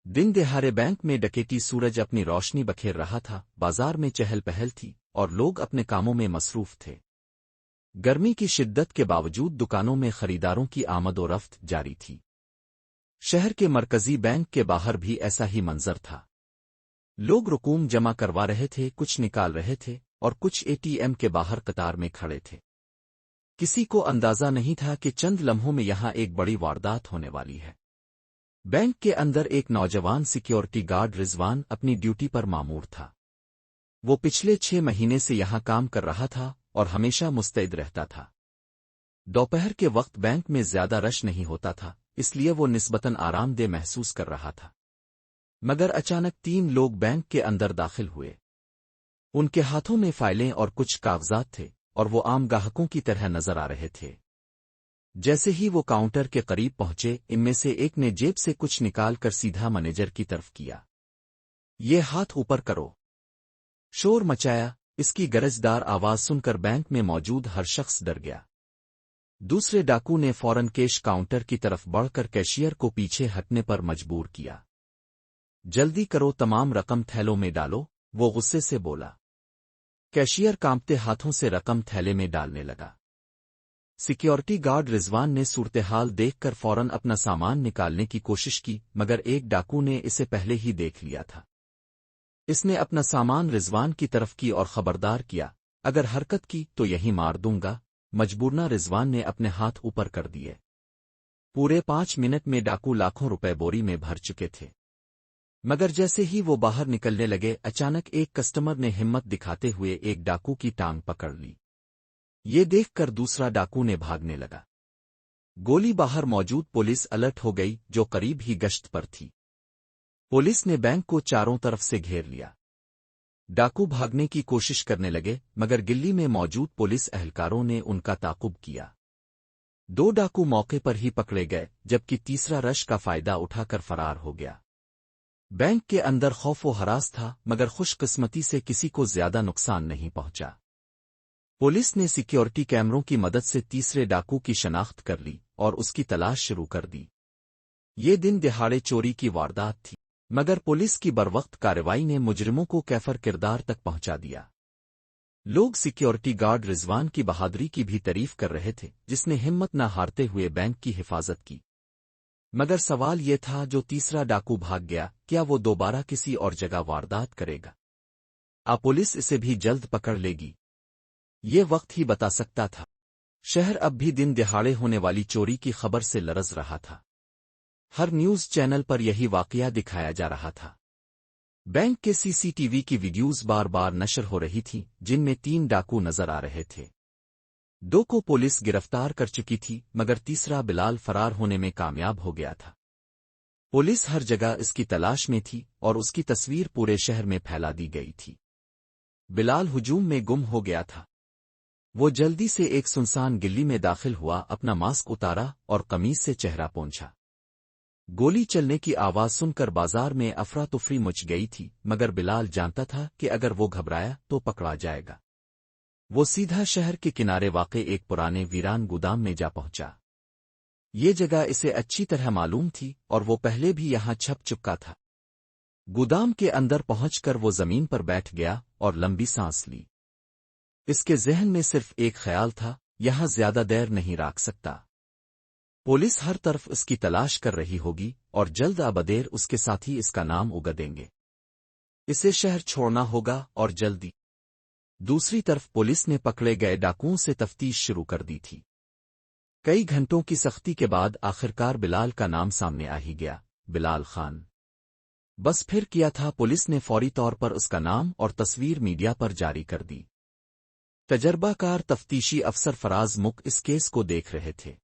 दिन दहाड़े बैंक में डकैती। सूरज अपनी रोशनी बखेर रहा था, बाजार में चहल पहल थी और लोग अपने कामों में मसरूफ थे। गर्मी की शिद्दत के बावजूद दुकानों में खरीदारों की आमद-ओ-रफ्त जारी थी। शहर के मरकजी बैंक के बाहर भी ऐसा ही मंजर था। लोग रकूम जमा करवा रहे थे, कुछ निकाल रहे थे और कुछ एटीएम के बाहर कतार में खड़े थे। किसी को अंदाजा नहीं था कि चंद लम्हों में यहां एक बड़ी वारदात होने वाली है। बैंक के अंदर एक नौजवान सिक्योरिटी गार्ड रिजवान अपनी ड्यूटी पर मामूर था। वो पिछले 6 महीने से यहां काम कर रहा था और हमेशा मुस्तैद रहता था। दोपहर के वक्त बैंक में ज्यादा रश नहीं होता था, इसलिए वो निस्बतन आरामदेह महसूस कर रहा था। मगर अचानक 3 लोग बैंक के अंदर दाखिल हुए। उनके हाथों में फाइलें और कुछ कागजात थे और वो आम ग्राहकों की तरह नजर आ रहे थे। जैसे ही वो काउंटर के करीब पहुंचे, इनमें से एक ने जेब से कुछ निकाल कर सीधा मैनेजर की तरफ किया। ये हाथ ऊपर करो, शोर मचाया। इसकी गरजदार आवाज सुनकर बैंक में मौजूद हर शख्स डर गया। दूसरे डाकू ने फौरन कैश काउंटर की तरफ बढ़कर कैशियर को पीछे हटने पर मजबूर किया। जल्दी करो, तमाम रकम थैलों में डालो, वो गुस्से से बोला। कैशियर कांपते हाथों से रकम थैले में डालने लगा। सिक्योरिटी गार्ड रिजवान ने सूरत-ए-हाल देखकर फौरन अपना सामान निकालने की कोशिश की, मगर एक डाकू ने इसे पहले ही देख लिया था। इसने अपना सामान रिजवान की तरफ की और खबरदार किया, अगर हरकत की तो यही मार दूंगा। मजबूरना रिजवान ने अपने हाथ ऊपर कर दिए। पूरे 5 मिनट में डाकू लाखों रुपए बोरी में भर चुके थे। मगर जैसे ही वो बाहर निकलने लगे, अचानक एक कस्टमर ने हिम्मत दिखाते हुए एक डाकू की टांग पकड़ ली। ये देखकर दूसरा डाकू ने भागने लगा। गोली बाहर मौजूद पुलिस अलर्ट हो गई, जो करीब ही गश्त पर थी। पुलिस ने बैंक को चारों तरफ से घेर लिया। डाकू भागने की कोशिश करने लगे, मगर गिल्ली में मौजूद पुलिस एहलकारों ने उनका ताकुब किया। 2 डाकू मौके पर ही पकड़े गए, जबकि तीसरा रश का फायदा उठाकर फरार हो गया। बैंक के अंदर खौफ व हरास था, मगर खुशकिस्मती से किसी को ज्यादा नुकसान नहीं पहुंचा। पुलिस ने सिक्योरिटी कैमरों की मदद से तीसरे डाकू की शनाख्त कर ली और उसकी तलाश शुरू कर दी। ये दिन दिहाड़े चोरी की वारदात थी, मगर पुलिस की बरवक्त कार्रवाई ने मुजरिमों को कैफर किरदार तक पहुंचा दिया। लोग सिक्योरिटी गार्ड रिजवान की बहादुरी की भी तारीफ कर रहे थे, जिसने हिम्मत न हारते हुए बैंक की हिफाजत की। मगर सवाल ये था, जो तीसरा डाकू भाग गया, क्या वो दोबारा किसी और जगह वारदात करेगा? पुलिस इसे भी जल्द पकड़ लेगी? ये वक्त ही बता सकता था। शहर अब भी दिन दिहाड़े होने वाली चोरी की खबर से लरज रहा था। हर न्यूज चैनल पर यही वाकया दिखाया जा रहा था। बैंक के सीसीटीवी की वीडियोज बार बार नशर हो रही थी, जिनमें 3 डाकू नजर आ रहे थे। 2 को पुलिस गिरफ्तार कर चुकी थी, मगर तीसरा बिलाल फरार होने में कामयाब हो गया था। पुलिस हर जगह इसकी तलाश में थी और उसकी तस्वीर पूरे शहर में फैला दी गई थी। बिलाल हुजूम में गुम हो गया था। वो जल्दी से एक सुनसान गिल्ली में दाखिल हुआ, अपना मास्क उतारा और कमीज से चेहरा पोंछा। गोली चलने की आवाज सुनकर बाजार में अफरा तफरी मच गई थी, मगर बिलाल जानता था कि अगर वो घबराया तो पकड़ा जाएगा। वो सीधा शहर के किनारे वाक़े एक पुराने वीरान गोदाम में जा पहुंचा। ये जगह इसे अच्छी तरह मालूम थी और वो पहले भी यहां छप चुका था। गोदाम के अंदर पहुंचकर वो जमीन पर बैठ गया और लंबी सांस ली। इसके ज़हन में सिर्फ एक ख्याल था, यहां ज्यादा देर नहीं रख सकता। पुलिस हर तरफ इसकी तलाश कर रही होगी और जल्द अबदेर उसके साथी इसका नाम उगा देंगे। इसे शहर छोड़ना होगा और जल्दी। दूसरी तरफ पुलिस ने पकड़े गए डाकुओं से तफ्तीश शुरू कर दी थी। कई घंटों की सख्ती के बाद आखिरकार बिलाल का नाम सामने आ ही गया, बिलाल खान। बस फिर किया था, पुलिस ने फौरी तौर पर उसका नाम और तस्वीर मीडिया पर जारी कर दी। तजर्बाकार तफ्तीशी अफसर फराज मुक इस केस को देख रहे थे।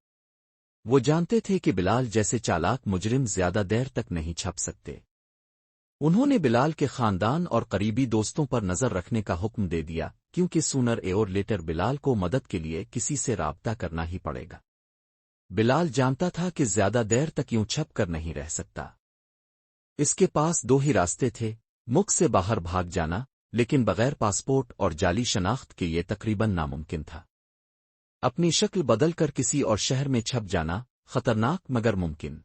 वो जानते थे कि बिलाल जैसे चालाक मुजरिम ज्यादा देर तक नहीं छप सकते। उन्होंने बिलाल के खानदान और करीबी दोस्तों पर नजर रखने का हुक्म दे दिया, क्योंकि सूनर और लेटर बिलाल को मदद के लिए किसी से राब्ता करना ही पड़ेगा। बिलाल जानता था कि ज्यादा देर तक यूं छप कर नहीं रह सकता। इसके पास 2 ही रास्ते थे, मुख से बाहर भाग जाना, लेकिन बगैर पासपोर्ट और जाली शनाख्त के ये तकरीबन नामुमकिन था। अपनी शक्ल बदलकर किसी और शहर में छप जाना, खतरनाक मगर मुमकिन।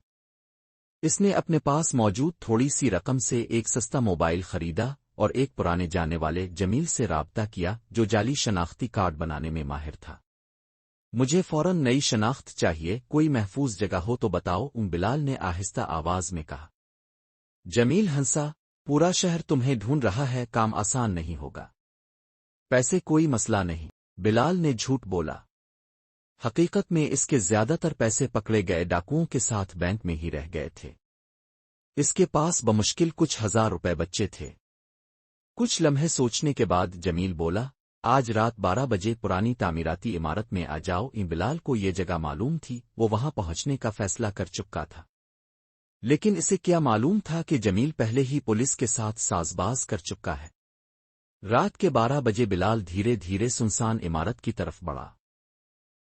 اس نے اپنے پاس موجود تھوڑی سی رقم سے ایک سستا موبائل خریدا اور ایک پرانے جانے والے جمیل سے رابطہ کیا جو جعلی شناختی کارڈ بنانے میں ماہر تھا۔ مجھے فوراً نئی شناخت چاہیے، کوئی محفوظ جگہ ہو تو بتاؤ، بلال نے آہستہ آواز میں کہا۔ جمیل ہنسا، پورا شہر تمہیں ڈھونڈ رہا ہے، کام آسان نہیں ہوگا۔ پیسے کوئی مسئلہ نہیں، بلال نے جھوٹ بولا۔ حقیقت میں اس کے زیادہ تر پیسے پکڑے گئے ڈاکوؤں کے ساتھ بینک میں ہی رہ گئے تھے۔ اس کے پاس بمشکل کچھ ہزار روپے بچے تھے۔ کچھ لمحے سوچنے کے بعد جمیل بولا، آج رات 12 بجے پرانی تعمیراتی عمارت میں آ جاؤ۔ بلال کو یہ جگہ معلوم تھی، وہ وہاں پہنچنے کا فیصلہ کر چکا تھا، لیکن اسے کیا معلوم تھا کہ جمیل پہلے ہی پولیس کے ساتھ ساز باز کر چکا ہے۔ رات کے 12 بجے بلال دھیرے دھیرے سنسان عمارت کی طرف بڑھا۔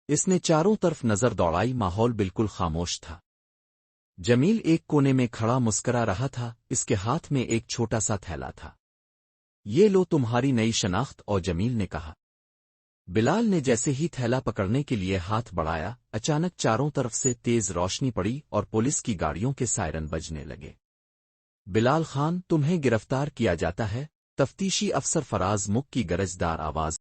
اس نے چاروں طرف نظر دوڑائی، ماحول بالکل خاموش تھا۔ جمیل ایک کونے میں کھڑا مسکرا رہا تھا، اس کے ہاتھ میں ایک چھوٹا سا تھیلا تھا۔ یہ لو تمہاری نئی شناخت، اور جمیل نے کہا۔ بلال نے جیسے ہی تھیلا پکڑنے کے لیے ہاتھ بڑھایا، اچانک چاروں طرف سے تیز روشنی پڑی اور پولیس کی گاڑیوں کے سائرن بجنے لگے۔ بلال خان، تمہیں گرفتار کیا جاتا ہے، تفتیشی افسر فراز مک کی گرجدار آواز